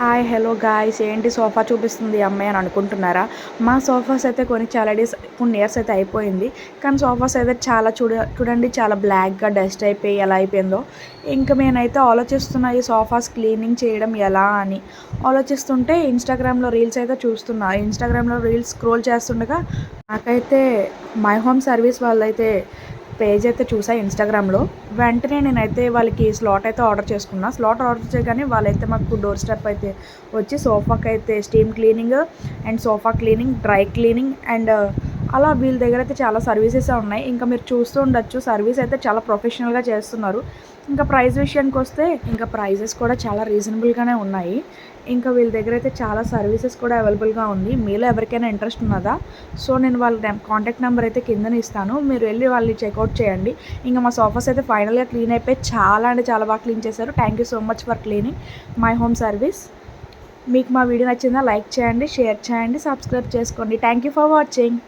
Hi hello guys, ఏంటి sofa చూపిస్తుంది ఈ అమ్మాయి అని అనుకుంటున్నారా? మా సోఫాస్ అయితే కొని చాలా డేస్, కొన్ని ఇయర్స్ అయితే అయిపోయింది. కానీ సోఫాస్ అయితే చాలా చూడండి, చాలా బ్లాక్గా డస్ట్ అయిపోయి ఎలా అయిపోయిందో. ఇంకా నేనైతే ఆలోచిస్తున్నా ఈ సోఫాస్ క్లీనింగ్ చేయడం ఎలా అని ఆలోచిస్తుంటే ఇన్స్టాగ్రామ్లో రీల్స్ అయితే చూస్తున్నా. ఇన్స్టాగ్రామ్లో రీల్స్ స్క్రోల్ చేస్తుండగా నాకైతే మై హోమ్ సర్వీస్ వాళ్ళైతే పేజ్ అయితే చూసా ఇన్స్టాగ్రామ్లో. వెంటనే నేనైతే వాళ్ళకి స్లాట్ అయితే ఆర్డర్ చేసుకున్నా. స్లాట్ ఆర్డర్ చేయగానే వాళ్ళైతే మాకు డోర్ స్టెప్ అయితే వచ్చి సోఫాకి అయితే steam cleaning and sofa cleaning, dry cleaning and అలా వీళ్ళ దగ్గర అయితే చాలా సర్వీసెస్ ఉన్నాయి. ఇంకా మీరు చూస్తూ ఉండొచ్చు, సర్వీస్ అయితే చాలా ప్రొఫెషనల్గా చేస్తున్నారు. ఇంకా ప్రైస్ విషయానికి వస్తే ఇంకా ప్రైజెస్ కూడా చాలా రీజనబుల్గానే ఉన్నాయి. ఇంకా వీళ్ళ దగ్గర అయితే చాలా సర్వీసెస్ కూడా అవైలబుల్గా ఉంది. మీలో ఎవరికైనా ఇంట్రెస్ట్ ఉన్నదా? సో నేను వాళ్ళ కాంటాక్ట్ నెంబర్ అయితే కిందనే ఇస్తాను, మీరు వెళ్ళి వాళ్ళని చెక్అవుట్ చేయండి. ఇంకా మా సోఫాస్ అయితే ఫైనల్గా క్లీన్ అయిపోయి చాలా అంటే చాలా బాగా క్లీన్ చేశారు. Thank you so much for cleaning my home service. మీకు మా వీడియో నచ్చిందా? లైక్ చేయండి, షేర్ చేయండి, సబ్స్క్రైబ్ చేసుకోండి. Thank you for watching.